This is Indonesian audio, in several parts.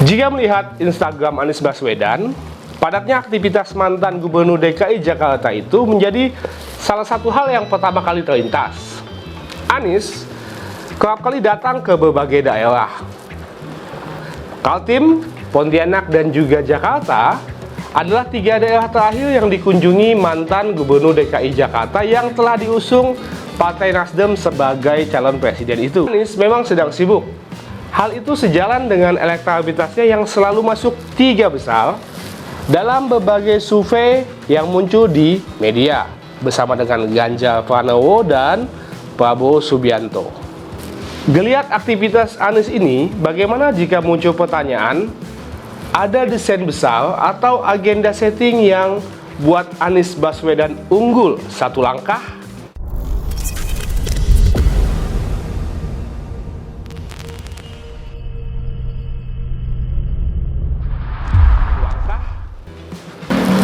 Jika melihat Instagram Anies Baswedan, padatnya aktivitas mantan Gubernur DKI Jakarta itu menjadi salah satu hal yang pertama kali terlintas. Anies kerap kali datang ke berbagai daerah. Kaltim, Pontianak, dan juga Jakarta adalah tiga daerah terakhir yang dikunjungi mantan Gubernur DKI Jakarta yang telah diusung Partai Nasdem sebagai calon presiden itu. Anies memang sedang sibuk. Hal itu sejalan dengan elektabilitasnya yang selalu masuk tiga besar dalam berbagai survei yang muncul di media bersama dengan Ganjar Pranowo dan Prabowo Subianto. Geliat aktivitas Anies ini, bagaimana jika muncul pertanyaan, ada desain besar atau agenda setting yang buat Anies Baswedan unggul satu langkah?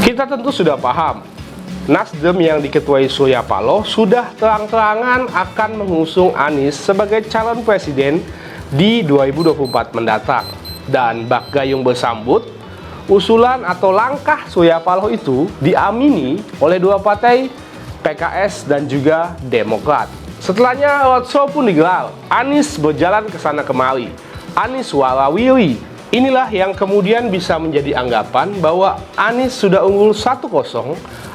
Kita tentu sudah paham, Nasdem yang diketuai Surya Paloh sudah terang-terangan akan mengusung Anies sebagai calon presiden di 2024 mendatang. Dan bak gayung bersambut, usulan atau langkah Surya Paloh itu diamini oleh dua partai, PKS dan juga Demokrat. Setelahnya roadshow pun digelar, Anies berjalan ke sana kemari, Anies warawiri. Inilah yang kemudian bisa menjadi anggapan bahwa Anies sudah unggul 1-0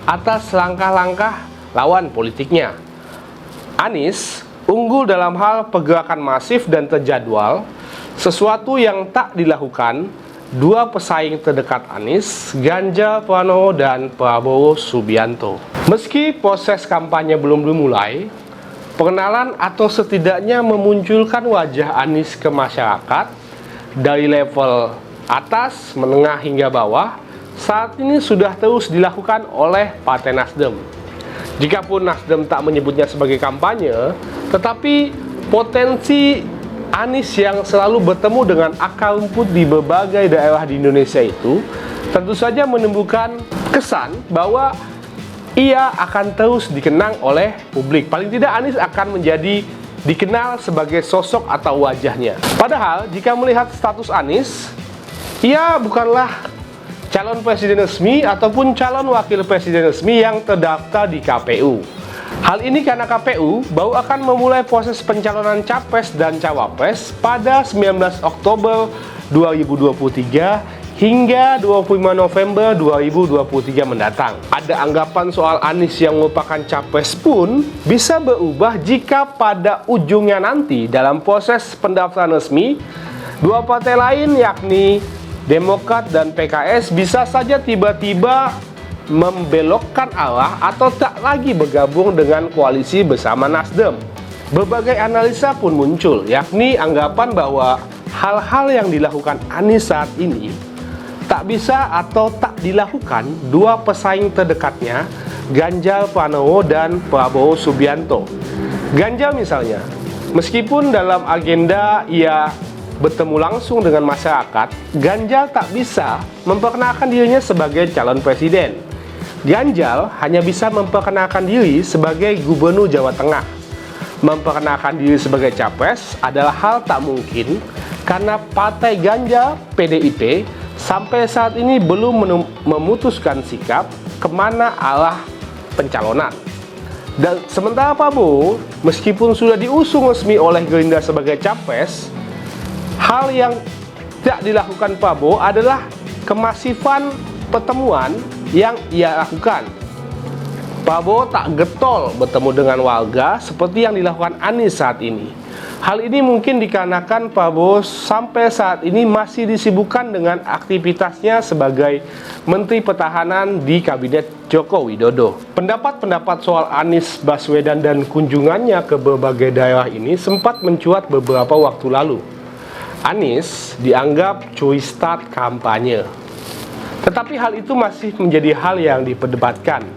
atas langkah-langkah lawan politiknya. Anies unggul dalam hal pergerakan masif dan terjadwal, sesuatu yang tak dilakukan dua pesaing terdekat Anies, Ganjar Pranowo dan Prabowo Subianto. Meski proses kampanye belum dimulai, pengenalan atau setidaknya memunculkan wajah Anies ke masyarakat dari level atas, menengah hingga bawah saat ini sudah terus dilakukan oleh Partai Nasdem. Jikapun Nasdem tak menyebutnya sebagai kampanye, tetapi potensi Anies yang selalu bertemu dengan akar rumput di berbagai daerah di Indonesia itu tentu saja menumbuhkan kesan bahwa ia akan terus dikenang oleh publik. Paling tidak Anies akan menjadi dikenal sebagai sosok atau wajahnya. Padahal jika melihat status Anies, ia bukanlah calon presiden resmi ataupun calon wakil presiden resmi yang terdaftar di KPU. Hal ini karena KPU baru akan memulai proses pencalonan capres dan cawapres pada 19 Oktober 2023 hingga 25 November 2023 mendatang. Ada anggapan soal Anies yang merupakan capres pun bisa berubah jika pada ujungnya nanti dalam proses pendaftaran resmi, dua partai lain yakni Demokrat dan PKS bisa saja tiba-tiba membelokkan arah atau tak lagi bergabung dengan koalisi bersama Nasdem. Berbagai analisa pun muncul, yakni anggapan bahwa hal-hal yang dilakukan Anies saat ini tak bisa atau tak dilakukan dua pesaing terdekatnya, Ganjar Pranowo dan Prabowo Subianto. Ganjar misalnya, meskipun dalam agenda ia bertemu langsung dengan masyarakat, Ganjar tak bisa memperkenalkan dirinya sebagai calon presiden. Ganjar hanya bisa memperkenalkan diri sebagai Gubernur Jawa Tengah. Memperkenalkan diri sebagai capres adalah hal tak mungkin karena partai Ganjar, PDIP, sampai saat ini belum memutuskan sikap kemana arah pencalonan. Dan sementara Prabowo, meskipun sudah diusung resmi oleh Gerindra sebagai capres, hal yang tidak dilakukan Prabowo adalah kemasifan pertemuan yang ia lakukan. Prabowo tak getol bertemu dengan warga seperti yang dilakukan Anies saat ini. Hal ini mungkin dikarenakan Prabowo sampai saat ini masih disibukkan dengan aktivitasnya sebagai Menteri Pertahanan di Kabinet Joko Widodo. Pendapat-pendapat soal Anies Baswedan dan kunjungannya ke berbagai daerah ini sempat mencuat beberapa waktu lalu. Anies dianggap curi start kampanye. Tetapi hal itu masih menjadi hal yang diperdebatkan.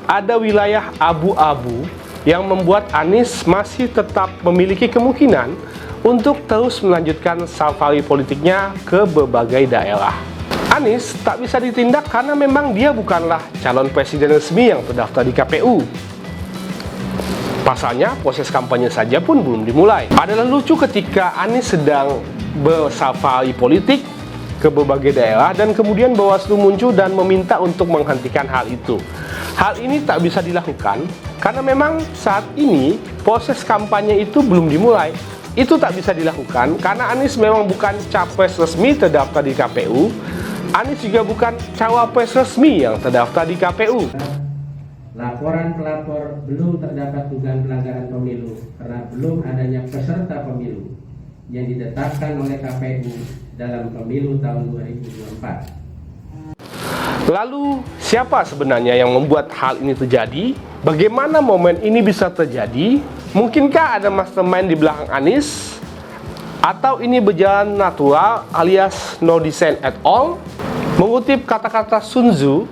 Ada wilayah abu-abu yang membuat Anies masih tetap memiliki kemungkinan untuk terus melanjutkan safari politiknya ke berbagai daerah. Anies tak bisa ditindak karena memang dia bukanlah calon presiden resmi yang terdaftar di KPU. Pasalnya, proses kampanye saja pun belum dimulai. Adalah lucu ketika Anies sedang bersafari politik, ke berbagai daerah dan kemudian Bawaslu muncul dan meminta untuk menghentikan hal itu. Hal ini tak bisa dilakukan karena memang saat ini proses kampanye itu belum dimulai. Itu tak bisa dilakukan karena Anies memang bukan capres resmi terdaftar di KPU. Anies juga bukan cawapres resmi yang terdaftar di KPU. Laporan pelapor belum terdapat dugaan pelanggaran pemilu karena belum adanya peserta pemilu yang ditetapkan oleh KPU dalam pemilu tahun 2024. Lalu, siapa sebenarnya yang membuat hal ini terjadi? Bagaimana momen ini bisa terjadi? Mungkinkah ada mastermind di belakang Anies? Atau ini berjalan natural alias no dissent at all? Mengutip kata-kata Sun Tzu,